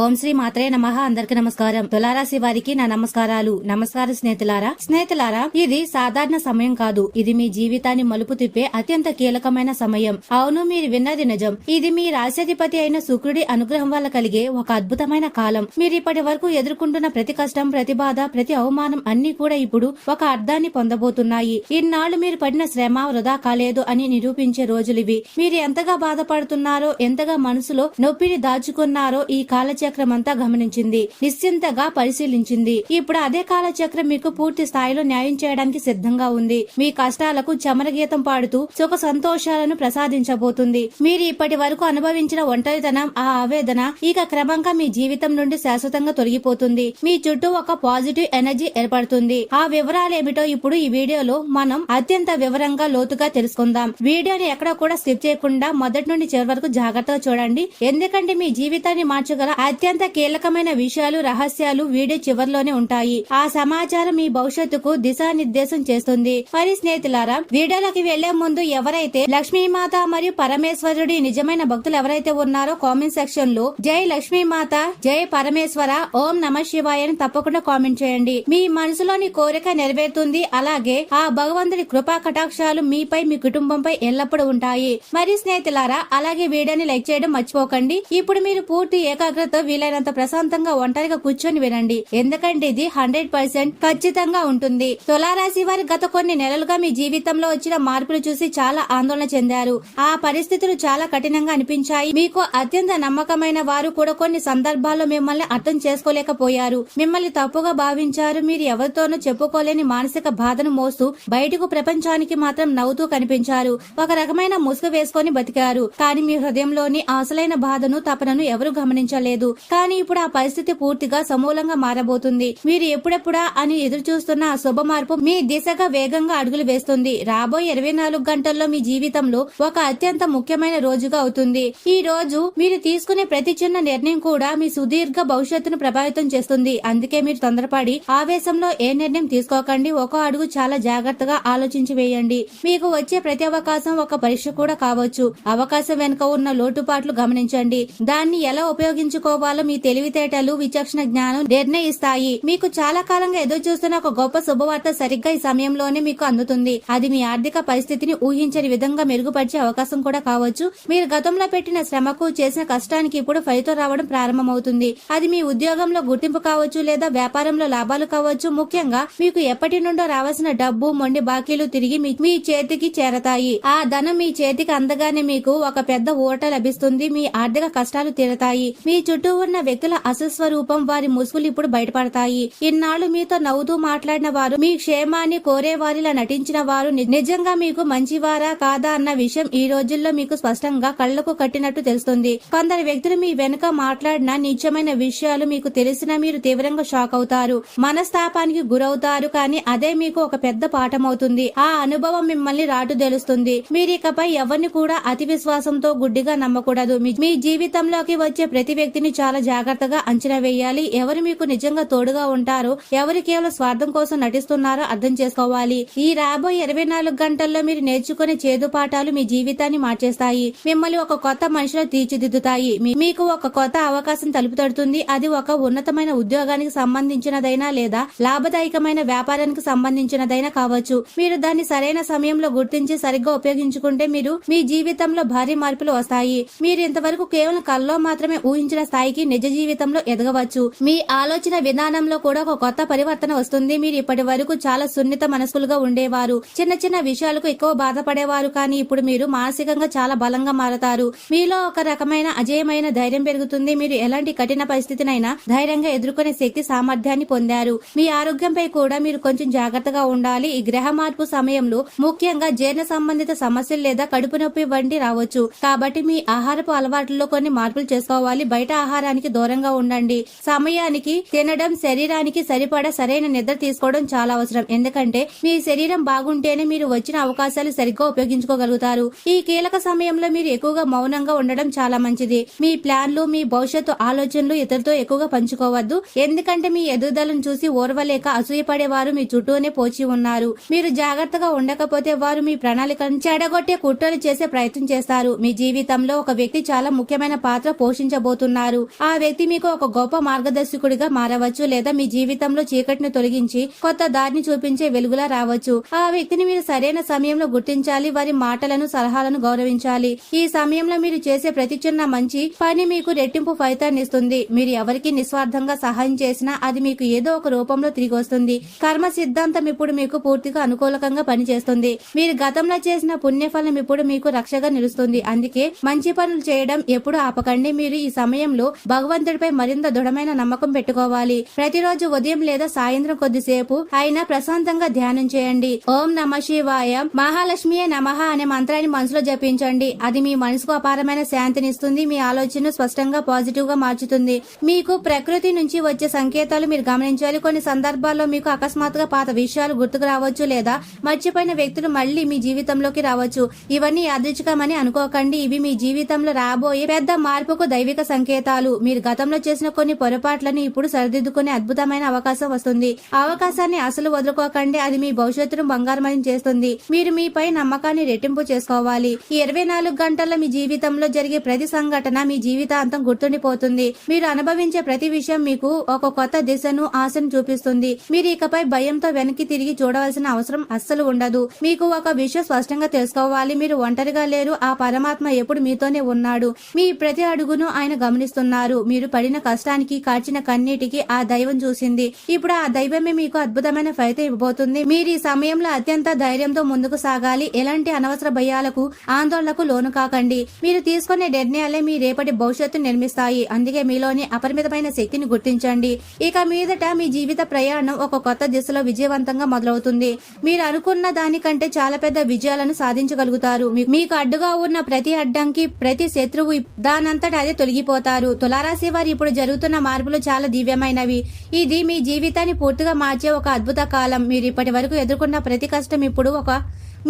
ఓం శ్రీ మాత్రే నమః. అందరికి నమస్కారం. తులారాశి వారికి నా నమస్కారాలు. నమస్కారం స్నేహితులారా, ఇది సాధారణ సమయం కాదు. ఇది మీ జీవితాన్ని మలుపు తిప్పే అత్యంత కీలకమైన సమయం. అవును, మీరు విన్నది నిజం. ఇది మీ రాశ్యాధిపతి అయిన శుక్రుడి అనుగ్రహం వల్ల కలిగే ఒక అద్భుతమైన కాలం. మీరు ఇప్పటి వరకు ఎదుర్కొంటున్న ప్రతి కష్టం, ప్రతి బాధ, ప్రతి అవమానం అన్ని కూడా ఇప్పుడు ఒక అర్థాన్ని పొందబోతున్నాయి. ఇన్నాళ్లు మీరు పడిన శ్రమ వృధా కాలేదు అని నిరూపించే రోజులివి. మీరు ఎంతగా బాధపడుతున్నారో, ఎంతగా మనసులో నొప్పిని దాచుకున్నారో ఈ కాలచక్రమంతా గమనించింది, నిశ్చింతగా పరిశీలించింది. ఇప్పుడు అదే కాలచక్రం మీకు పూర్తి స్థాయిలో న్యాయం చేయడానికి సిద్ధంగా ఉంది. మీ కష్టాలకు చమరగీతం పాడుతూ సుఖ సంతోషాలను ప్రసాదించబోతుంది. మీరు ఇప్పటి వరకు అనుభవించిన ఒంటరితనం, ఆ ఆవేదన ఇక క్రమంగా మీ జీవితం నుండి శాశ్వతంగా తొలగిపోతుంది. మీ చుట్టూ ఒక పాజిటివ్ ఎనర్జీ ఏర్పడుతుంది. ఆ వివరాలేమిటో ఇప్పుడు ఈ వీడియోలో మనం అత్యంత వివరంగా లోతుగా తెలుసుకుందాం. వీడియోని ఎక్కడ కూడా స్కిప్ చేయకుండా మొదటి నుండి చివరి వరకు జాగ్రత్తగా చూడండి. ఎందుకంటే మీ జీవితాన్ని మార్చగల అత్యంత కీలకమైన విషయాలు, రహస్యాలు వీడియో చివరిలోనే ఉంటాయి. ఆ సమాచారం మీ భవిష్యత్తుకు దిశానిర్దేశం చేస్తుంది. మరి స్నేహితులారా, వీడియోలోకి వెళ్లే ముందు ఎవరైతే లక్ష్మీమాత మరియు పరమేశ్వరుడి నిజమైన భక్తులు ఎవరైతే ఉన్నారో కామెంట్ సెక్షన్ లో జై లక్ష్మీమాత, జై పరమేశ్వర, ఓం నమః శివాయ అని తప్పకుండా కామెంట్ చేయండి. మీ మనసులోని కోరిక నెరవేరుతుంది. అలాగే ఆ భగవంతుడి కృపా కటాక్షాలు మీపై, మీ కుటుంబంపై ఎల్లప్పుడూ ఉంటాయి. మరి స్నేహితులారా, అలాగే వీడియోని లైక్ చేయడం మర్చిపోకండి. ఇప్పుడు మీరు పూర్తి ఏకాగ్రత వీలైనంత ప్రశాంతంగా ఒంటరిగా కూర్చొని వినండి. ఎందుకంటే ఇది 100% ఖచ్చితంగా ఉంటుంది. తులారాశి వారి గత కొన్ని నెలలుగా మీ జీవితంలో వచ్చిన మార్పులు చూసి చాలా ఆందోళన చెందారు. ఆ పరిస్థితులు చాలా కఠినంగా అనిపించాయి. మీకు అత్యంత నమ్మకమైన వారు కూడా కొన్ని సందర్భాల్లో మిమ్మల్ని అర్థం చేసుకోలేకపోయారు, మిమ్మల్ని తప్పుగా భావించారు. మీరు ఎవరితోనూ చెప్పుకోలేని మానసిక బాధను మోస్తూ బయటకు ప్రపంచానికి మాత్రం నవ్వుతూ కనిపించారు. ఒక రకమైన ముసుగు వేసుకొని బతికారు. కానీ మీ హృదయంలోని అసలైన బాధను, తపనను ఎవరు గమనించలేదు. కానీ ఇప్పుడు ఆ పరిస్థితి పూర్తిగా సమూలంగా మారబోతుంది. మీరు ఎప్పుడెప్పుడా అని ఎదురు చూస్తున్న ఆ శుభ మార్పు మీ దిశగా వేగంగా అడుగులు వేస్తుంది. రాబోయే 24 గంటల్లో మీ జీవితంలో ఒక అత్యంత ముఖ్యమైన రోజుగా అవుతుంది. ఈ రోజు మీరు తీసుకునే ప్రతి చిన్న నిర్ణయం కూడా మీ సుదీర్ఘ భవిష్యత్తును ప్రభావితం చేస్తుంది. అందుకే మీరు తొందరపడి ఆవేశంలో ఏ నిర్ణయం తీసుకోకండి. ఒక అడుగు చాలా జాగ్రత్తగా ఆలోచించి వేయండి. మీకు వచ్చే ప్రతి అవకాశం ఒక పరీక్ష కూడా కావచ్చు. అవకాశం వెనుక ఉన్న లోటుపాట్లు గమనించండి. దాన్ని ఎలా ఉపయోగించుకోవాలో మీ తెలివితేటలు, విచక్షణ జ్ఞానం నిర్ణయిస్తాయి. మీకు చాలా కాలంగా ఎదురు చూస్తున్న ఒక గొప్ప శుభవార్త సరిగ్గా ఈ సమయంలోనే మీకు అందుతుంది. అది మీ ఆర్థిక పరిస్థితిని ఊహించని విధంగా మెరుగుపరిచే అవకాశం కూడా కావచ్చు. మీరు గతంలో పెట్టిన శ్రమకు, చేసిన కష్టానికి ఇప్పుడు ఫలితం రావడం ప్రారంభమవుతుంది. అది మీ ఉద్యోగంలో గుర్తింపు కావచ్చు, లేదా వ్యాపారంలో లాభాలు కావచ్చు. ముఖ్యంగా మీకు ఎప్పటి నుండో రావాల్సిన డబ్బు, మొండి బాకీలు తిరిగి మీ చేతికి చేరతాయి. ఆ ధనం మీ చేతికి అందగానే మీకు ఒక పెద్ద ఊరట లభిస్తుంది. మీ ఆర్థిక కష్టాలు తీరతాయి. మీ చుట్టూ ఉన్న వ్యక్తుల అసస్వరూపం, వారి ముసుగులు ఇప్పుడు బయటపడతాయి. ఇన్నాళ్లు మీతో నవ్వుతూ మాట్లాడిన వారు, మీ క్షేమాన్ని కోరే వారిలా నటించిన వారు నిజంగా మీకు మంచివారా కాదా అన్న విషయం ఈ రోజుల్లో మీకు స్పష్టంగా కళ్లకు కట్టినట్టు తెలుస్తుంది. కొందరు వ్యక్తులు మీ వెనుక మాట్లాడిన నిజమైన విషయాలు మీకు తెలిసినా మీరు తీవ్రంగా షాక్ అవుతారు, మనస్తాపానికి గురవుతారు. కానీ అదే మీకు ఒక పెద్ద పాఠం అవుతుంది. ఆ అనుభవం మిమ్మల్ని రాటు తెలుస్తుంది. మీరు ఇకపై ఎవరిని కూడా అతి విశ్వాసంతో గుడ్డిగా నమ్మకూడదు. మీ జీవితంలోకి వచ్చే ప్రతి వ్యక్తిని చాలా జాగ్రత్తగా అంచనా వేయాలి. ఎవరు మీకు నిజంగా తోడుగా ఉంటారో, ఎవరు కేవలం స్వార్థం కోసం నటిస్తున్నారో అర్థం చేసుకోవాలి. ఈ రాబోయే 24 గంటల్లో మీరు నేర్చుకునే చేదు పాఠాలు మీ జీవితాన్ని మార్చేస్తాయి. మిమ్మల్ని ఒక కొత్త మనిషిలో తీర్చిదిద్దుతాయి. మీకు ఒక కొత్త అవకాశం తలుపు తడుతుంది. అది ఒక ఉన్నతమైన ఉద్యోగానికి సంబంధించినదైనా, లేదా లాభదాయకమైన వ్యాపారానికి సంబంధించినదైనా కావచ్చు. మీరు దాన్ని సరైన సమయంలో గుర్తించి సరిగ్గా ఉపయోగించుకుంటే మీరు మీ జీవితంలో భారీ మార్పులు వస్తాయి. మీరు ఇంతవరకు కేవలం కల్లో మాత్రమే ఊహించిన స్థాయికి నిజ జీవితంలో ఎదగవచ్చు. మీ ఆలోచన విధానంలో కూడా ఒక కొత్త పరివర్తన వస్తుంది. మీరు ఇప్పటి వరకు చాలా సున్నిత మనస్కులుగా ఉండేవారు, చిన్న చిన్న విషయాలకు ఎక్కువ బాధపడేవారు. కానీ ఇప్పుడు మీరు మానసికంగా చాలా బలంగా మారతారు. మీలో ఒక రకమైన అజేయమైన ధైర్యం పెరుగుతుంది. మీరు ఎలాంటి కఠిన పరిస్థితినైనా ధైర్యంగా ఎదుర్కొనే శక్తి, సామర్థ్యాన్ని పొందారు. మీ ఆరోగ్యంపై కూడా మీరు కొంచెం జాగ్రత్తగా ఉండాలి. ఈ గ్రహ మార్పు సమయంలో ముఖ్యంగా జీర్ణ సంబంధిత సమస్యలు లేదా కడుపు నొప్పి వంటి రావచ్చు. కాబట్టి మీ ఆహారపు అలవాట్లలో కొన్ని మార్పులు చేసుకోవాలి. బయట ఆహారానికి దూరంగా ఉండండి. సమయానికి తినడం, శరీరానికి సరిపడా సరైన నిద్ర తీసుకోవడం చాలా అవసరం. ఎందుకంటే మీ శరీరం బాగుంటేనే మీరు వచ్చిన అవకాశాలు సరిగ్గా ఉపయోగించుకోగలుగుతారు. ఈ కీలక సమయంలో మీరు ఎక్కువగా మౌనంగా ఉండడం చాలా మంచిది. మీ ప్లాన్లు, మీ భవిష్యత్తు ఆలోచనలు ఇతరులతో ఎక్కువగా పంచుకోవద్దు. ఎందుకంటే మీ ఎదుగుదలను చూసి ఓర్వలేక అసూయపడేవారు మీ చుట్టూనే పోచి ఉన్నారు. మీరు జాగ్రత్తగా ఉండకపోతే వారు మీ ప్రణాళికలను చెడగొట్టే కుట్రలు చేసే ప్రయత్నం చేస్తారు. మీ జీవితంలో ఒక వ్యక్తి చాలా ముఖ్యమైన పాత్ర పోషించబోతున్నారు. ఆ వ్యక్తి మీకు ఒక గొప్ప మార్గదర్శకుడిగా మారవచ్చు, లేదా మీ జీవితంలో చీకటిని తొలగించి కొత్త దారిని చూపించే వెలుగులా రావచ్చు. ఆ వ్యక్తిని మీరు సరైన సమయంలో గుర్తించాలి, వారి మాటలను సలహాలను గౌరవించాలి. ఈ సమయంలో మీరు చేసే ప్రతి చిన్న మంచి పని మీకు రెట్టింపు ఫలితాన్ని ఇస్తుంది. మీరు ఎవరికి నిస్వార్థంగా సహాయం చేసినా అది మీకు ఏదో ఒక రూపంలో తిరిగి వస్తుంది. కర్మ సిద్ధాంతం ఇప్పుడు మీకు పూర్తిగా అనుకూలకంగా పనిచేస్తుంది. మీరు గతంలో చేసిన పుణ్యఫలం ఇప్పుడు మీకు రక్షగా నిలుస్తుంది. అందుకే మంచి పనులు చేయడం ఎప్పుడు ఆపకండి. మీరు ఈ సమయంలో భగవంతుడిపై మరింత దృఢమైన నమ్మకం పెట్టుకోవాలి. ప్రతిరోజు ఉదయం లేదా సాయంత్రం కొద్దిసేపు అయినా ప్రశాంతంగా ధ్యానం చేయండి. ఓం నమ శివాయ, మహాలక్ష్మియే నమః అనే మంత్రాన్ని మనసులో జపించండి. అది మీ మనసుకు అపారమైన శాంతినిస్తుంది. మీ ఆలోచన స్పష్టంగా పాజిటివ్ గా మార్చుతుంది. మీకు ప్రకృతి నుంచి వచ్చే సంకేతాలు మీరు గమనించాలి. కొన్ని సందర్భాల్లో మీకు అకస్మాత్తుగా పాత విషయాలు గుర్తుకు రావచ్చు, లేదా మర్చిపోయిన వ్యక్తులు మళ్లీ మీ జీవితంలోకి రావచ్చు. ఇవన్నీ యాదృచ్ఛికమని అనుకోకండి. ఇవి మీ జీవితంలో రాబోయే పెద్ద మార్పుకు దైవిక సంకేతాలు. మీరు గతంలో చేసిన కొన్ని పొరపాట్లను ఇప్పుడు సరిదిద్దుకునే అద్భుతమైన అవకాశం వస్తుంది. అవకాశాన్ని అసలు వదులుకోకండి. అది మీ భవిష్యత్తును బంగారమయం చేస్తుంది. మీరు మీపై నమ్మకాన్ని రెట్టింపు చేసుకోవాలి. ఈ 24 గంటల్లో మీ జీవితంలో జరిగే ప్రతి సంఘటన మీ జీవితాంతం గుర్తుండిపోతుంది. మీరు అనుభవించే ప్రతి విషయం మీకు ఒక కొత్త దిశను, ఆశను చూపిస్తుంది. మీరు ఇకపై భయంతో వెనక్కి తిరిగి చూడవలసిన అవసరం అస్సలు ఉండదు. మీకు ఒక విషయం స్పష్టంగా తెలుసుకోవాలి, మీరు ఒంటరిగా లేరు. ఆ పరమాత్మ ఎప్పుడు మీతోనే ఉన్నాడు. మీ ప్రతి అడుగును ఆయన గమనిస్తున్నారు. మీరు పడిన కష్టానికి, కార్చిన కన్నీటికి ఆ దైవం చూసింది. ఇప్పుడు ఆ దైవమే మీకు అద్భుతమైన ఫలితం ఇవ్వబోతుంది. మీరు ఈ సమయంలో అత్యంత ధైర్యంతో ముందుకు సాగాలి. ఎలాంటి అనవసర భయాలకు, ఆందోళనకు లోను కాకండి. మీరు తీసుకునే నిర్ణయాలే మీ రేపటి భవిష్యత్తు నిర్మిస్తాయి. అందుకే మీలోని అపరిమితమైన శక్తిని గుర్తించండి. ఇక మీదట మీ జీవిత ప్రయాణం ఒక కొత్త దిశలో విజయవంతంగా మొదలవుతుంది. మీరు అనుకున్న దానికంటే చాలా పెద్ద విజయాలను సాధించగలుగుతారు. మీకు అడ్డుగా ఉన్న ప్రతి అడ్డంకి, ప్రతి శత్రువు దానంతట అదే తొలగిపోతారు. తులారాశి వారు ఇప్పుడు జరుగుతున్న మార్పులు చాలా దివ్యమైనవి. ఇది మీ జీవితాన్ని పూర్తిగా మార్చే ఒక అద్భుత కాలం. మీరు ఇప్పటి వరకు ఎదుర్కొన్న ప్రతి కష్టం ఇప్పుడు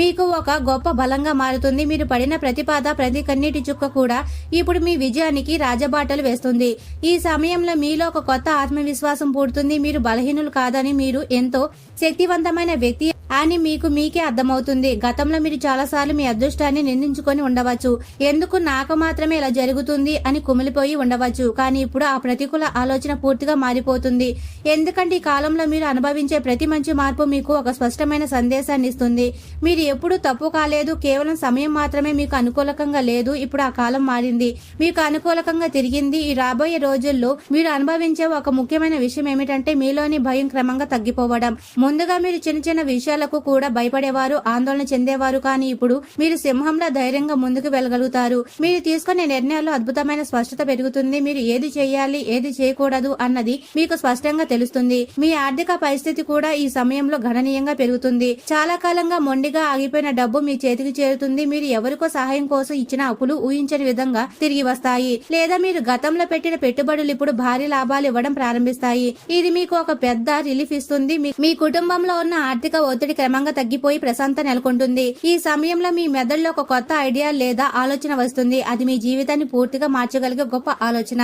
మీకు ఒక గొప్ప బలంగా మారుతుంది. మీరు పడిన ప్రతి బాధ, ప్రతి కన్నీటి చుక్క కూడా ఇప్పుడు మీ విజయానికి రాజబాటలు వేస్తుంది. ఈ సమయంలో మీలో ఒక కొత్త ఆత్మవిశ్వాసం పుడుతుంది. మీరు బలహీనులు కాదని, మీరు ఎంతో శక్తివంతమైన వ్యక్తి అని మీకే అర్థమవుతుంది. గతంలో మీరు చాలాసార్లు మీ అదృష్టాన్ని నిందించుకొని ఉండవచ్చు. ఎందుకు నాకు మాత్రమే ఇలా జరుగుతుంది అని కుమిలిపోయి ఉండవచ్చు. కానీ ఇప్పుడు ఆ ప్రతికూల ఆలోచన పూర్తిగా మారిపోతుంది. ఎందుకంటే ఈ కాలంలో మీరు అనుభవించే ప్రతి మంచి మార్పు మీకు ఒక స్పష్టమైన సందేశాన్ని ఇస్తుంది. మీరు ఎప్పుడు తప్పు కాలేదు, కేవలం సమయం మాత్రమే మీకు అనుకూలకంగా లేదు. ఇప్పుడు ఆ కాలం మారింది, మీకు అనుకూలకంగా తిరిగింది. ఈ రాబోయే రోజుల్లో మీరు అనుభవించే ఒక ముఖ్యమైన విషయం ఏమిటంటే మీలోని భయం క్రమంగా తగ్గిపోవడం. ముందుగా మీరు చిన్న చిన్న విషయాలకు కూడా భయపడేవారు, ఆందోళన చెందేవారు. కానీ ఇప్పుడు మీరు సింహంలా ధైర్యంగా ముందుకు వెళ్ళగలుగుతారు. మీరు తీసుకునే నిర్ణయాల్లో అద్భుతమైన స్పష్టత పెరుగుతుంది. మీరు ఏది చేయాలి, ఏది చేయకూడదు అన్నది మీకు స్పష్టంగా తెలుస్తుంది. మీ ఆర్థిక పరిస్థితి కూడా ఈ సమయంలో గణనీయంగా పెరుగుతుంది. చాలా కాలంగా మొండిగా ఆగిపోయిన డబ్బు మీ చేతికి చేరుతుంది. మీరు ఎవరికో సహాయం కోసం ఇచ్చిన అప్పులు ఊహించని విధంగా తిరిగి వస్తాయి, లేదా మీరు గతంలో పెట్టిన పెట్టుబడులు ఇప్పుడు భారీ లాభాలు ఇవ్వడం ప్రారంభిస్తాయి. ఇది మీకు ఒక పెద్ద రిలీఫ్ ఇస్తుంది. మీ కుటుంబంలో ఉన్న ఆర్థిక ఒత్తిడి క్రమంగా తగ్గిపోయి ప్రశాంతత నెలకొంటుంది. ఈ సమయంలో మీ మెదడులో ఒక కొత్త ఐడియా లేదా ఆలోచన వస్తుంది. అది మీ జీవితాన్ని పూర్తిగా మార్చగలిగే గొప్ప ఆలోచన.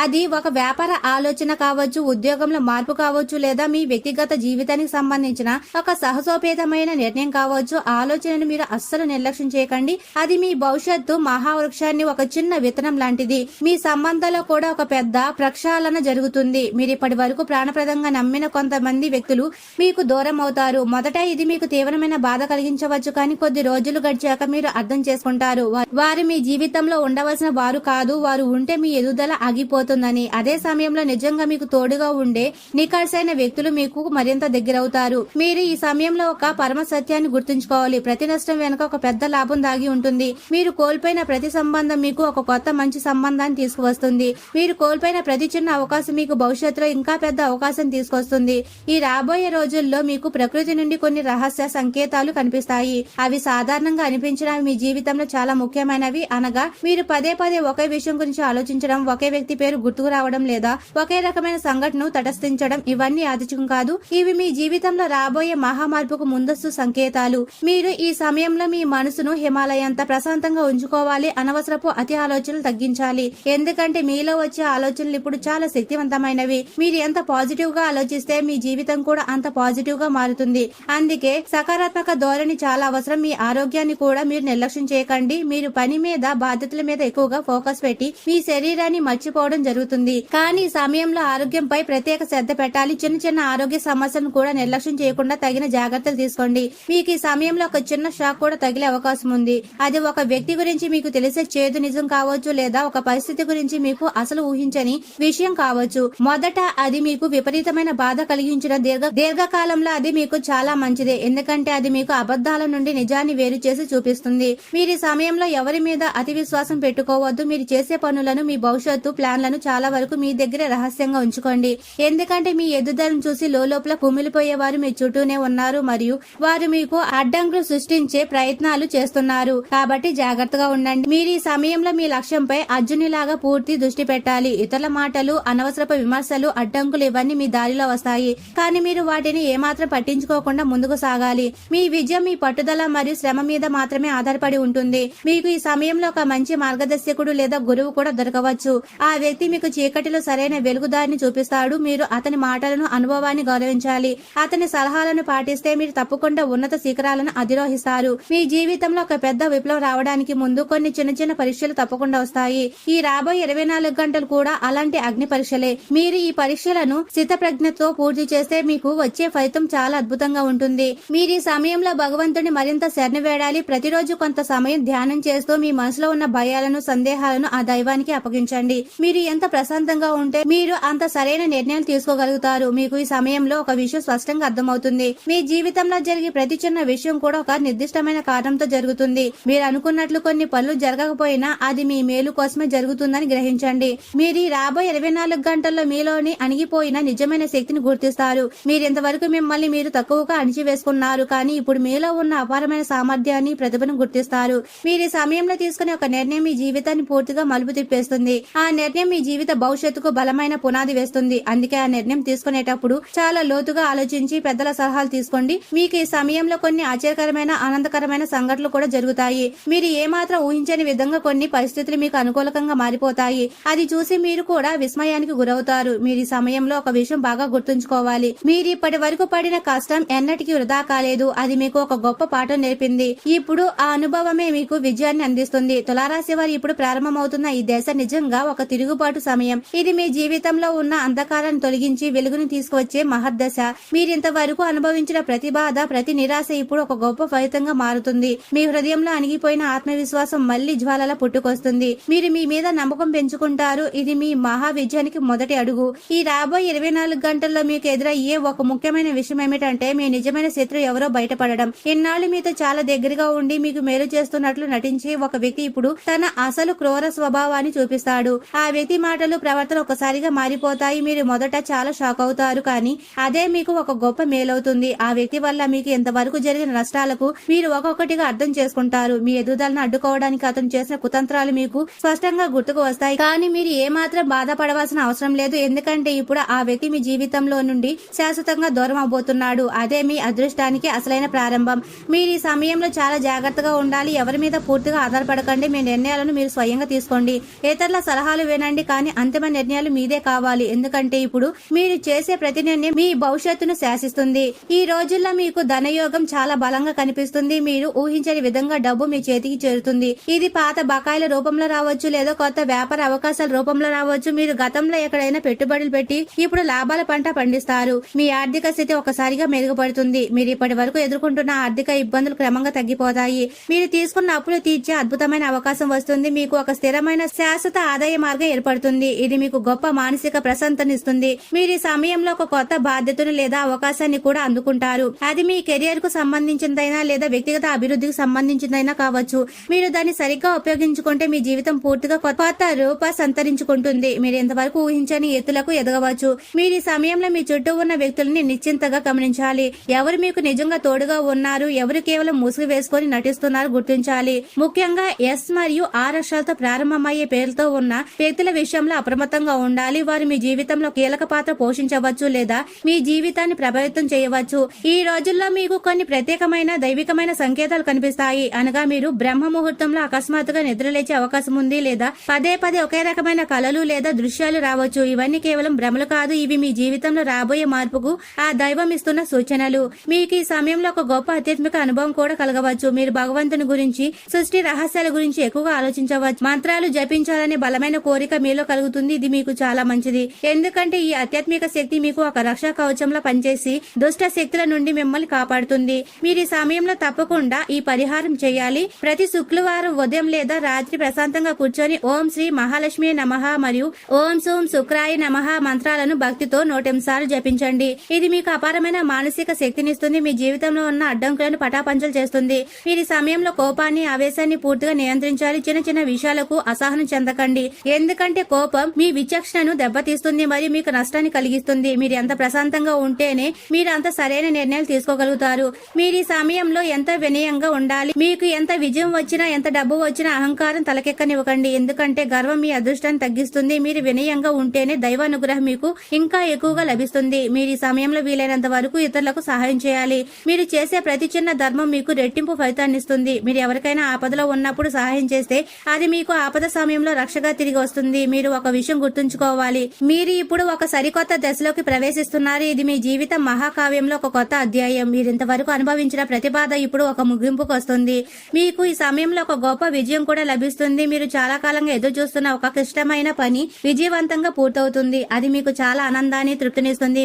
అది ఒక వ్యాపార ఆలోచన కావచ్చు, ఉద్యోగంలో మార్పు కావచ్చు, లేదా మీ వ్యక్తిగత జీవితానికి సంబంధించిన ఒక సాహసోపేతమైన నిర్ణయం కావచ్చు. ఆలోచనను మీరు అస్సలు నిర్లక్ష్యం చేయకండి. అది మీ భవిష్యత్తు మహావృక్షాన్ని ఒక చిన్న విత్తనం లాంటిది. మీ సంబంధాల్లో కూడా ఒక పెద్ద ప్రక్షాళన జరుగుతుంది. మీరు ఇప్పటి వరకు ప్రాణప్రదంగా నమ్మిన కొంతమంది వ్యక్తులు మీకు దూరం అవుతారు. మొదట ఇది మీకు తీవ్రమైన బాధ కలిగించవచ్చు, కానీ కొద్ది రోజులు గడిచాక మీరు అర్థం చేసుకుంటారు వారు మీ జీవితంలో ఉండవలసిన వారు కాదు. వారు ఉంటే మీ ఎదుగుదల ఆగిపోతుందని. అదే సమయంలో నిజంగా మీకు తోడుగా ఉండే నిఖార్సైన వ్యక్తులు మీకు మరింత దగ్గరవుతారు. మీరు ఈ సమయంలో ఒక పరమ సత్యాన్ని గుర్తుంచుకోవాలి. ప్రతి నష్టం వెనుక ఒక పెద్ద లాభం దాగి ఉంటుంది. మీరు కోల్పోయిన ప్రతి సంబంధం మీకు ఒక కొత్త మంచి సంబంధాన్ని తీసుకువస్తుంది. మీరు కోల్పోయిన ప్రతి చిన్న అవకాశం మీకు భవిష్యత్తులో ఇంకా పెద్ద అవకాశం తీసుకొస్తుంది. ఈ రాబోయే రోజుల్లో మీకు ప్రకృతి నుండి కొన్ని రహస్య సంకేతాలు కనిపిస్తాయి. అవి సాధారణంగా అనిపించినవి మీ జీవితంలో చాలా ముఖ్యమైనవి. అనగా మీరు పదే పదే ఒకే విషయం గురించి ఆలోచించడం, ఒకే వ్యక్తి పేరు గుర్తుకు రావడం, లేదా ఒకే రకమైన సంఘటనను తటస్థించడం. ఇవన్నీ యాదృచ్ఛికం కాదు. ఇవి మీ జీవితంలో రాబోయే మహామార్పుకు ముందస్తు సంకేతాలు. మీరు ఈ సమయంలో మీ మనసును హిమాలయంత ప్రశాంతంగా ఉంచుకోవాలి. అనవసరపు అతి ఆలోచనలు తగ్గించాలి. ఎందుకంటే మీలో వచ్చే ఆలోచనలు ఇప్పుడు చాలా శక్తివంతమైనవి. మీరు ఎంత పాజిటివ్ గా ఆలోచిస్తే మీ జీవితం కూడా అంత పాజిటివ్ గా మారుతుంది. అందుకే సకారాత్మక ధోరణి చాలా అవసరం. మీ ఆరోగ్యాన్ని కూడా మీరు నిర్లక్ష్యం చేయకండి. మీరు పని మీద బాధ్యతల మీద ఎక్కువగా ఫోకస్ పెట్టి మీ శరీరాన్ని మర్చిపోవడం జరుగుతుంది. కానీ ఈ సమయంలో ఆరోగ్యంపై ప్రత్యేక శ్రద్ధ పెట్టాలి. చిన్న చిన్న ఆరోగ్య సమస్యలను కూడా నిర్లక్ష్యం చేయకుండా తగిన జాగ్రత్తలు తీసుకోండి. మీకు ఈ సమయంలో ఒక చిన్న షాక్ కూడా తగిలే అవకాశం ఉంది. అది ఒక వ్యక్తి గురించి మీకు తెలిసే చేదు నిజం కావచ్చు, లేదా ఒక పరిస్థితి గురించి మీకు అసలు ఊహించని విషయం కావచ్చు. మొదట అది మీకు విపరీతమైన బాధ కలిగించిన దీర్ఘకాలంలో అది మీకు చాలా మంచిదే, ఎందుకంటే అది మీకు అబద్ధాల నుండి నిజాన్ని వేరు చేసి చూపిస్తుంది. మీరు ఈ సమయంలో ఎవరి మీద అతి విశ్వాసం పెట్టుకోవద్దు. మీరు చేసే పనులను, మీ భవిష్యత్తు ప్లాన్లను చాలా వరకు మీ దగ్గర రహస్యంగా ఉంచుకోండి. ఎందుకంటే మీ ఎదుగుదలను చూసి లోపల కుమిలిపోయేవారు మీ చుట్టూనే ఉన్నారు మరియు వారు మీకు అడ్డంకులు సృష్టించే ప్రయత్నాలు చేస్తున్నారు. కాబట్టి జాగ్రత్తగా ఉండండి. మీరు ఈ సమయంలో మీ లక్ష్యంపై అర్జునిలాగా పూర్తి దృష్టి పెట్టాలి. ఇతరుల మాటలు, అనవసరపు విమర్శలు, అడ్డంకులు ఇవన్నీ మీ దారిలో వస్తాయి, కానీ మీరు వాటిని ఏమాత్రం పట్టించుకోకుండా ముందుకు సాగాలి. మీ విజయం మీ పట్టుదల మరియు శ్రమ మీద మాత్రమే ఆధారపడి ఉంటుంది. మీకు ఈ సమయంలో ఒక మంచి మార్గదర్శకుడు లేదా గురువు కూడా దొరకవచ్చు. ఆ వ్యక్తి మీకు చీకటిలో సరైన వెలుగుదారిని చూపిస్తాడు. మీరు అతని మాటలను, అనుభవాన్ని గౌరవించాలి. అతని సలహాలను పాటిస్తే మీరు తప్పకుండా ఉన్నత శిఖరాలను అధిరోహిస్తారు. మీ జీవితంలో ఒక పెద్ద విప్లవం రావడానికి ముందు కొన్ని చిన్న చిన్న పరీక్షలు తప్పకుండా వస్తాయి. ఈ రాబోయే 24 గంటలు కూడా అలాంటి అగ్ని పరీక్షలే. మీరు ఈ పరీక్షలను స్థితప్రజ్ఞతో పూర్తి చేస్తే మీకు వచ్చే ఫలితం చాలా అద్భుతంగా ఉంటుంది. మీరు ఈ సమయంలో భగవంతుని మరింత శరణు వేడాలి. ప్రతిరోజు కొంత సమయం ధ్యానం చేస్తూ మీ మనసులో ఉన్న భయాలను, సందేహాలను ఆ దైవానికి అప్పగించండి. మీరు ఎంత ప్రశాంతంగా ఉంటే మీరు అంత సరైన నిర్ణయాలు తీసుకోగలుగుతారు. మీకు ఈ సమయంలో ఒక విషయం స్పష్టంగా అర్థమవుతుంది. మీ జీవితంలో జరిగే ప్రతి చిన్న విషయం కూడా ఒక నిర్దిష్టమైన కారణంతో జరుగుతుంది. మీరు అనుకున్నట్లు కొన్ని పనులు జరగకపోయినా అది మీ మేలు కోసమే జరుగుతుందని గ్రహించండి. మీరు ఈ రాబోయే 24 గంటల్లో మీలోని అణిగిపోయిన నిజమైన శక్తిని గుర్తిస్తారు. మీరు ఇంతవరకు మిమ్మల్ని మీరు తక్కువగా అణిచివేసుకున్నారు, కానీ ఇప్పుడు మీలో ఉన్న అపారమైన సామర్థ్యాన్ని, ప్రతిభను గుర్తిస్తారు. మీరు ఈ సమయంలో తీసుకునే ఒక నిర్ణయం మీ జీవితాన్ని పూర్తిగా మలుపు తిప్పేస్తుంది. ఆ నిర్ణయం మీ జీవిత భవిష్యత్తుకు బలమైన పునాది వేస్తుంది. అందుకే ఆ నిర్ణయం తీసుకునేటప్పుడు చాలా లోతుగా ఆలోచించి పెద్దల సలహాలు తీసుకోండి. మీకు ఈ సమయంలో కొన్ని ఆశ్చర్యకరమైన, ఆనందకరమైన సంఘటనలు కూడా జరుగుతాయి. మీరు ఏమాత్రం ఊహించని విధంగా కొన్ని పరిస్థితులు మీకు అనుకూలంగా మారిపోతాయి. అది చూసి మీరు కూడా విస్మయానికి గురవుతారు. మీరు ఈ సమయంలో ఒక విషయం బాగా గుర్తుంచుకోవాలి. మీరు ఇప్పటి వరకు పడిన కష్టం ఎన్నటికీ వృధా కాలేదు. అది మీకు ఒక గొప్ప పాఠం నేర్పింది. ఇప్పుడు ఆ అనుభవమే మీకు విజయాన్ని అందిస్తుంది. తులారాశి వారు ఇప్పుడు ప్రారంభమవుతున్న ఈ దశ నిజంగా ఒక తిరుగుబాటు సమయం. ఇది మీ జీవితంలో ఉన్న అంధకారాన్ని తొలగించి వెలుగుని తీసుకువచ్చే మహర్దశ. మీరింతవరకు అనుభవించిన ప్రతి బాధ, ప్రతి నిరాశ ఇప్పుడు ఒక గొప్ప ఫలితంగా మారుతుంది. మీ హృదయంలో అణిగిపోయిన ఆత్మవిశ్వాసం మళ్లీ జ్వాలలా పుట్టుకొస్తుంది. మీరు మీ మీద నమ్మకం పెంచుకుంటారు. ఇది మీ మహా విజయానికి మొదటి అడుగు. ఈ రాబోయే 24 గంటల్లో మీకు ఎదురయ్యే ఒక ముఖ్యమైన విషయం ఏమిటంటే మీ నిజమైన శత్రువు ఎవరో బయటపడడం. ఇన్నాళ్ళు మీతో చాలా దగ్గరగా ఉండి మీకు మేలు చేస్తున్నట్లు నటించే ఒక వ్యక్తి ఇప్పుడు తన అసలు క్రూర స్వభావాన్ని చూపిస్తాడు. ఆ వ్యక్తి మాటలు, ప్రవర్తన ఒకసారిగా మారిపోతాయి. మీరు మొదట చాలా షాక్ అవుతారు, కానీ అదే మీకు ఒక గొప్ప మేలవుతుంది. ఆ వ్యక్తి వల్ల మీకు ఎంతవరకు జరిగిన నష్టాలకు మీరు ఒక్కొక్కటిగా అర్థం చేసుకుంటారు. మీ ఎదుగుదలను అడ్డుకోవడానికి అతను చేసిన కుతంత్రాలు మీకు స్పష్టంగా గుర్తుకు వస్తాయి, కానీ మీరు ఏమాత్రం బాధపడవలసిన అవసరం లేదు. ఎందుకంటే ఇప్పుడు ఆ వ్యక్తి మీ జీవితంలో నుండి శాశ్వతంగా దూరం అవబోతున్నాడు. అదే మీ అదృష్టానికి అసలైన ప్రారంభం. మీరు ఈ సమయంలో చాలా జాగ్రత్తగా ఉండాలి. ఎవరి మీద పూర్తిగా ఆధారపడకండి. మీ నిర్ణయాలను మీరు స్వయంగా తీసుకోండి. ఇతరుల సలహాలు వినండి, కానీ అంతిమ నిర్ణయాలు మీదే కావాలి. ఎందుకంటే ఇప్పుడు మీరు చేసే ప్రతి నిర్ణయం మీ భవిష్యత్తును శాసిస్తుంది. ఈ రోజుల్లో మీకు ధనయోగం చాలా బలంగా కనిపిస్తుంది. మీరు ఊహించని విధంగా డబ్బు మీ చేతికి చేరుతుంది. ఇది పాత బకాయిల రూపంలో రావచ్చు, లేదా కొత్త వ్యాపార అవకాశాల రూపంలో రావచ్చు. మీరు గతంలో ఎక్కడైనా పెట్టుబడులు పెట్టి ఇప్పుడు లాభాల పంట పండిస్తారు. మీ ఆర్థిక స్థితి ఒకసారిగా మెరుగుపడుతుంది. మీరు ఇప్పటి వరకు ఎదుర్కొంటున్న ఆర్థిక ఇబ్బందులు క్రమంగా తగ్గిపోతాయి. మీరు తీసుకున్న అప్పులు తీర్చే అద్భుతమైన అవకాశం వస్తుంది. మీకు ఒక స్థిరమైన శాశ్వత ఆదాయ మార్గం ఏర్పడుతుంది. ఇది మీకు గొప్ప మానసిక ప్రశాంతనిస్తుంది. మీరు ఈ సమయంలో ఒక కొత్త బాధ్యతను లేదా అవకాశాన్ని కూడా అందుకుంటారు. అది మీ కెరియర్ కు సంబంధించిందైనా లేదా వ్యక్తిగత అభివృద్ధికి సంబంధించిందైనా కావచ్చు. మీరు దాన్ని సరిగ్గా ఉపయోగించుకుంటే మీ జీవితం పూర్తిగా కొత్త రూప సంతరించుకుంటుంది. మీరు ఎంతవరకు ఊహించని ఎత్తులకు ఎదగవచ్చు. మీరు ఈ సమయంలో మీ చుట్టూ ఉన్న వ్యక్తులని నిశ్చింతగా గమనించాలి. ఎవరు మీకు నిజంగా తోడుగా ఉన్నారు, ఎవరు కేవలం ముసుగు వేసుకొని నటిస్తున్నారు గుర్తించాలి. ముఖ్యంగా ఎస్ మరియు ఆర్ అక్షరాలతో ప్రారంభమయ్యే పేర్లతో ఉన్న వ్యక్తుల విషయంలో అప్రమత్తంగా ఉండాలి. వారు మీ జీవితంలో కీలక పాత్ర పోషించవచ్చు లేదా మీ జీవితాన్ని ప్రభావితం చేయవచ్చు. ఈ రోజుల్లో మీకు కొన్ని ప్రత్యేకమైన దైవికమైన సంకేతాలు కనిపిస్తాయి. అనగా మీరు బ్రహ్మ ముహూర్తంలో అకస్మాత్తుగా నిద్రలేచే అవకాశం ఉంది, లేదా పదే పదే ఒకే రకమైన కళలు లేదా దృశ్యాలు రావచ్చు. ఇవన్నీ కేవలం భ్రమలు కాదు, ఇవి మీ జీవితంలో రాబోయే మార్పుకు ఆ దైవం ఇస్తున్న సూచనలు. మీకు ఈ సమయంలో ఒక గొప్ప ఆధ్యాత్మిక అనుభవం కూడా కలగవచ్చు. మీరు భగవంతుని గురించి, సృష్టి రహస్యాల గురించి ఎక్కువగా ఆలోచించవచ్చు. మంత్రాలు జపించాలనే బలమైన కోరిక మీలో కలుగుతుంది. ఇది మీకు చాలా మంచిది, ఎందుకంటే ఈ ఆధ్యాత్మిక శక్తి మీకు ఒక రక్షా కవచంలో పనిచేసి దుష్ట శక్తుల నుండి మిమ్మల్ని కాపాడుతుంది. మీరు ఈ సమయంలో తప్పకుండా ఈ పరిహారం చేయాలి. ప్రతి శుక్రవారం ఉదయం లేదా రాత్రి ప్రశాంతంగా కూర్చొని ఓం శ్రీ మహాలక్ష్మి నమః మరియు ఓం సోం శుక్రాయ నమః మంత్రాలను భక్తితో 100 సార్లు జపించండి. ఇది మీకు అపారమైన మానసిక శక్తినిస్తుంది. మీ జీవితంలో ఉన్న అడ్డంకులను పటాపంచలు చేస్తుంది. మీరు ఈ సమయంలో కోపాన్ని, ఆవేశాన్ని పూర్తిగా నియంత్రించాలి. చిన్న చిన్న విషయాలకు అసహనం చెందకండి, ఎందుకంటే కోపం మీ విచక్షణను దెబ్బతీస్తుంది మరియు మీకు నష్టాన్ని కలిగిస్తుంది. మీరు ఎంత ప్రశాంతంగా ఉంటేనే మీరు అంత సరైన నిర్ణయాలు తీసుకోగలుగుతారు. మీరు ఈ సమయంలో ఎంత వినయంగా ఉండాలి. మీకు ఎంత విజయం వచ్చినా, ఎంత డబ్బు వచ్చినా అహంకారం తలకెక్కనివ్వకండి, ఎందుకంటే గర్వం మీ అదృష్టాన్ని తగ్గిస్తుంది. మీరు వినయంగా ఉంటేనే దైవానుగ్రహం మీకు ఇంకా ఎక్కువగా లభిస్తుంది. మీరు ఈ సమయంలో వీలైనంత వరకు ఇతరులకు సహాయం చేయాలి. మీరు చేసే ప్రతి చిన్న ధర్మం మీకు రెట్టింపు ఫలితాన్ని ఇస్తుంది. మీరు ఎవరికైనా ఆపదలో ఉన్నప్పుడు సహాయం చేస్తే అది మీకు ఆపద సమయంలో రక్షగా తిరిగి వస్తుంది. మీరు ఒక విషయం గుర్తుంచుకోవాలి, మీరు ఇప్పుడు ఒక సరికొత్త దశలోకి ప్రవేశిస్తున్నారు. ఇది మీ జీవితం మహాకావ్యంలో ఒక కొత్త అధ్యాయం. మీరు ఇంతవరకు అనుభవించిన ప్రతి బాధ ఇప్పుడు ఒక ముగింపుకు వస్తుంది. మీకు ఈ సమయంలో ఒక గొప్ప విజయం కూడా లభిస్తుంది. మీరు చాలా కాలంగా ఎదురు చూస్తున్న ఒక క్లిష్టమైన పని విజయవంతంగా పూర్తవుతుంది. అది మీకు చాలా ఆనందాన్ని, తృప్తినిస్తుంది.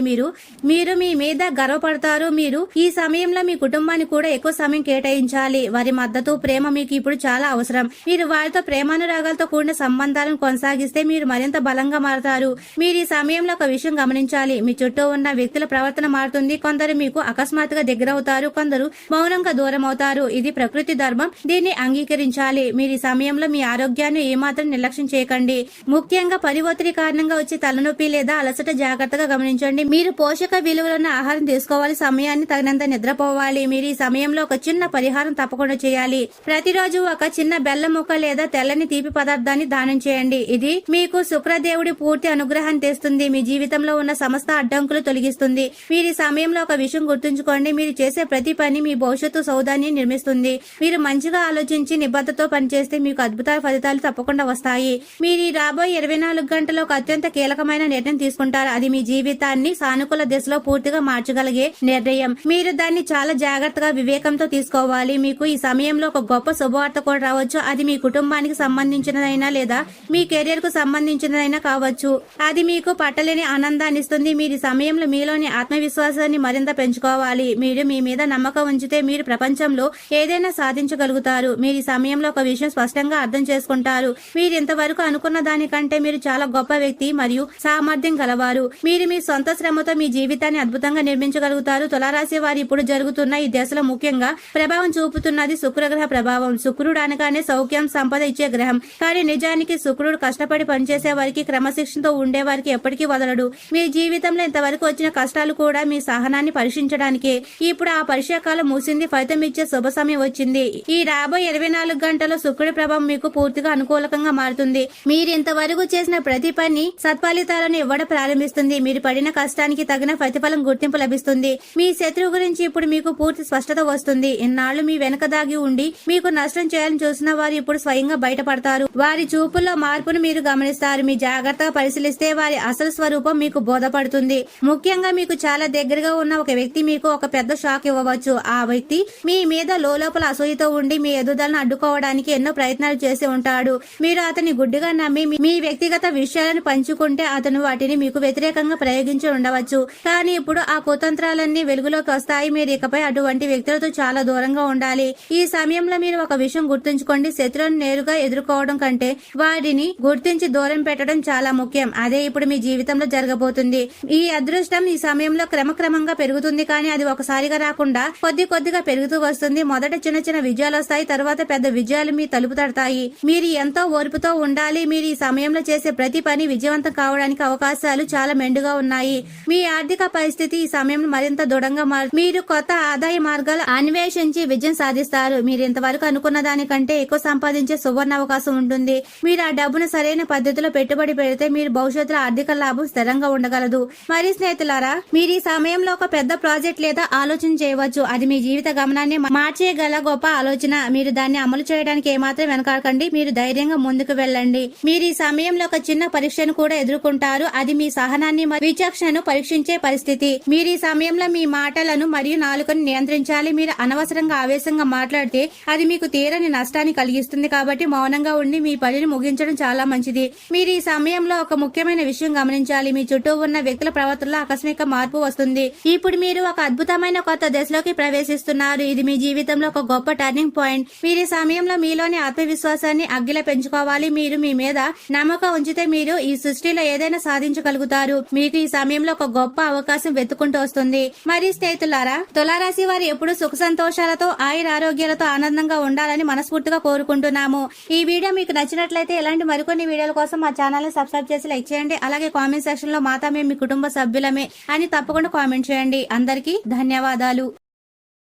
మీరు మీ మీద గర్వపడతారు. మీరు ఈ సమయంలో మీ కుటుంబానికి కూడా ఎక్కువ సమయం కేటాయించాలి. వారి మద్దతు, ప్రేమ మీకు ఇప్పుడు చాలా అవసరం. మీరు వారితో ప్రేమానురాగాలతో కూడిన సంబంధాలను కొనసాగిస్తే మీరు మరింత బలంగా మారతారు. మీరు ఈ సమయంలో ఒక విషయం గమనించాలి, మీ చుట్టూ ఉన్న వ్యక్తుల ప్రవర్తన మారుతుంది. కొందరు మీకు అకస్మాత్తుగా దగ్గరవుతారు, కొందరు మౌనంగా దూరం అవుతారు. ఇది ప్రకృతి ధర్మం, దీన్ని అంగీకరించాలి. మీరు ఈ సమయంలో మీ ఆరోగ్యాన్ని ఏమాత్రం నిర్లక్ష్యం చేయకండి. ముఖ్యంగా పని ఒత్తిడి కారణంగా వచ్చే తలనొప్పి లేదా అలసట జాగ్రత్తగా గమనించండి. మీరు పోషక విలువలున్న ఆహారం తీసుకోవాలి, సమయాన్ని తగినంత నిద్రపోవాలి. మీరు ఈ సమయంలో ఒక చిన్న పరిహారం తప్పకుండా చేయాలి. ప్రతిరోజు ఒక చిన్న బెల్లం ముక్క లేదా తెల్లని తీపి పదార్థాన్ని దానం చేయండి. ఇది మీకు శుక్రదేవుడి పూర్తి అనుగ్రహాన్ని తెస్తుంది. మీ జీవితంలో ఉన్న సమస్త అడ్డంకులు తొలగిస్తుంది. మీరు ఈ సమయంలో ఒక విషయం గుర్తుంచుకోండి, మీరు చేసే ప్రతి పని మీ భవిష్యత్తు సౌదాన్ని నిర్మిస్తుంది. మీరు మంచిగా ఆలోచించి నిబద్ధతతో పనిచేస్తే మీకు అద్భుత ఫలితాలు తప్పకుండా వస్తాయి. మీరు ఈ రాబోయే 24 గంటల్లో ఒక అత్యంత కీలకమైన నిర్ణయం తీసుకుంటారు. అది మీ జీవితాన్ని సానుకూల దిశలో పూర్తిగా మార్చగలిగే నిర్ణయం. మీరు దాన్ని చాలా జాగ్రత్తగా, వివేకంతో తీసుకోవాలి. మీకు ఈ సమయంలో ఒక గొప్ప శుభవార్త కూడా రావచ్చు. అది మీ కుటుంబానికి సంబంధించినదైనా లేదా మీ కెరీర్ కు సంబంధించినదైనా కావచ్చు. అది మీకు పట్టలేని ఆనందాన్ని ఇస్తుంది. మీరు ఈ సమయంలో మీలోని ఆత్మవిశ్వాసాన్ని మరింత పెంచుకోవాలి. మీరు మీ మీద నమ్మకం ఉంచితే మీరు ప్రపంచంలో ఏదైనా సాధించగలుగుతారు. మీరు ఈ సమయంలో ఒక విషయం స్పష్టంగా అర్థం చేసుకుంటారు. మీరు ఇంతవరకు అనుకున్న దానికంటే మీరు చాలా గొప్ప వ్యక్తి మరియు సామర్థ్యం గలవారు. మీరు మీ సొంత శ్రమతో మీ జీవితాన్ని అద్భుతంగా నిర్మించగలుగుతారు. తులారాశి వారు ఇప్పుడు జరుగుతున్న ఈ దశలో ముఖ్యంగా ప్రభావం చూపుతున్నది శుక్రగ్రహ ప్రభావం. శుక్రుడు అనగానే సౌఖ్యం, సంపద ఇచ్చే గ్రహం. కానీ నిజానికి శుక్రుడు కష్టపడి పనిచేసే వారికి, క్రమశిక్షణతో ఉండే వారికి ఎప్పటికీ వదలడు. మీ జీవితంలో ఇంతవరకు వచ్చిన కష్టాలు కూడా మీ సహనాన్ని పరీక్షించడానికే. ఇప్పుడు ఆ పరీక్షా కాలం ముగిసింది, ఫలితం ఇచ్చే శుభ సమయం వచ్చింది. ఈ రాబోయే 24 గంటల్లో శుక్రుడి ప్రభావం మీకు పూర్తిగా అనుకూలకంగా మారుతుంది. మీరు ఇంతవరకు చేసిన ప్రతి పని సత్ఫలితాలను ఇవ్వడం ప్రారంభిస్తుంది. మీరు పడిన కష్టానికి తగిన ప్రతిఫలం, గుర్తింపు లభిస్తుంది. మీ శత్రువు గురించి ఇప్పుడు మీకు పూర్తి స్పష్టత వస్తుంది. ఇన్నాళ్లు మీ వెనక దాగి ఉండి మీకు నష్టం చేయాలని చూసిన వారు ఇప్పుడు స్వయంగా బయటపడతారు. వారి చూపుల్లో మార్పును మీరు గమనిస్తారు. మీ జాగ్రత్తగా పరిశీలిస్తే వారి అసలు స్వరూపం మీకు బోధపడుతుంది. ముఖ్యంగా మీకు చాలా దగ్గరగా ఉన్న ఒక వ్యక్తి మీకు ఒక పెద్ద షాక్ ఇవ్వవచ్చు. ఆ వ్యక్తి మీ మీద లోపల అసూయతో ఉండి మీ ఎదుగుదలను అడ్డుకోవడానికి ఎన్నో ప్రయత్నాలు చేసి ఉంటాడు. మీరు అతని గుడ్డిగా నమ్మి మీ వ్యక్తిగత విషయాలను పంచుకుంటే అతను వాటిని మీకు వ్యతిరేకంగా ప్రయోగించి ఉండవచ్చు. కానీ ఇప్పుడు ఆ కుతంత్రాలన్నీ వెలుగులోకి వస్తాయి. మీరు ఇకపై అటువంటి వ్యక్తులతో చాలా దూరంగా ఉండాలి. ఈ సమయంలో మీరు ఒక విషయం గుర్తుంచుకోండి, శత్రువులను నేరుగా ఎదుర్కోవడం కంటే వారిని గుర్తించి దూరం పెట్టడం చాలా ముఖ్యం. అదే ఇప్పుడు మీ జీవితంలో జరగబోతుంది. ఈ అదృష్టం ఈ సమయంలో క్రమక్రమంగా పెరుగుతుంది, కానీ అది ఒకసారిగా రాకుండా కొద్ది కొద్దిగా పెరుగుతూ వస్తుంది. మొదట చిన్న చిన్న విజయాలు వస్తాయి, తర్వాత పెద్ద విజయాలు మీ తలుపు తడతాయి. మీరు ఎంతో ఓర్పుతో ఉండాలి. మీరు ఈ సమయంలో చేసే ప్రతి పని విజయవంతం కావడానికి అవకాశాలు చాలా మెండుగా ఉన్నాయి. మీ ఆర్థిక పరిస్థితి ఈ సమయంలో మరింత దృఢంగా మీరు కొత్త ఆదాయ మార్గాలు అన్వేషించి విజయం సాధిస్తారు. మీరు ఇంతవరకు అనుకున్న దానికంటే ఎక్కువ సంపాదించే సువర్ణ అవకాశం ఉంటుంది. మీరు ఆ డబ్బును సరైన పద్ధతిలో పెట్టుబడి పెడితే మీరు భవిష్యత్తులో ఆర్థిక లాభం స్థిరంగా ఉండగలదు. మరి స్నేహితులారా, మీరు ఈ సమయంలో ఒక పెద్ద ప్రాజెక్ట్ లేదా ఆలోచన చేయవచ్చు. అది మీ జీవిత గమనాన్ని మార్చేయగల గొప్ప ఆలోచన. మీరు దాన్ని అమలు చేయడానికి ఏమాత్రం వెనకాడకండి. మీరు ధైర్యంగా ముందుకు వెళ్ళండి. మీరు ఈ సమయంలో ఒక చిన్న పరీక్షను కూడా ఎదుర్కొంటారు. అది మీ సహనాన్ని మరియు విచక్షణను పరీక్షించే పరిస్థితి. మీరు ఈ సమయంలో మీ మాటలను మరియు నాలుకను నియంత్రించాలి. మీరు అనవసరంగా ఆవేశంగా మాట్లాడితే అది మీకు తీరని నష్టాన్ని కలిగిస్తుంది. కాబట్టి మౌనంగా ఉండి మీ పనిని ముగించడం చాలా మంచిది. మీరు ఈ సమయంలో ఒక ముఖ్యమైన విషయం గమనించాలి. మీ చుట్టూ ఉన్న వ్యక్తుల ప్రవర్తనలో ఆకస్మిక మార్పు వస్తుంది. ఇప్పుడు మీరు ఒక అద్భుతమైన కొత్త దశలోకి ప్రవేశిస్తున్నారు. ఇది మీ జీవితంలో ఒక గొప్ప టర్నింగ్ పాయింట్. మీరు ఈ సమయంలో మీలోని ఆత్మవిశ్వాసాన్ని అగ్గిలో పెంచుకోవాలి. మీరు మీ మీద నమ్మకం ఉంచితే మీరు ఈ సృష్టిలో ఏదైనా సాధించగలుగుతారు. మీకు ఈ సమయంలో ఒక గొప్ప అవకాశం వెతుకుంటూ వస్తుంది. మరి స్నేహితులారా, తులారాశి వారు ఎప్పుడు సుఖ సంతోషాలతో ఆయురారోగ్యాలతో ఆనందంగా ఉండాలని మనస్ఫూర్తిగా కోరుకుంటున్నాము. ఈ వీడియో మీకు నచ్చినట్లయితే ఇలాంటి మరికొన్ని వీడియోల కోసం మా ఛానల్ ని సబ్స్క్రైబ్ చేసి లైక్ చేయండి. అలాగే కామెంట్ సెక్షన్ లో మాతా మేము మీ కుటుంబ సభ్యులమే అని తప్పకుండా కామెంట్ చేయండి. అందరికీ ధన్యవాదాలు.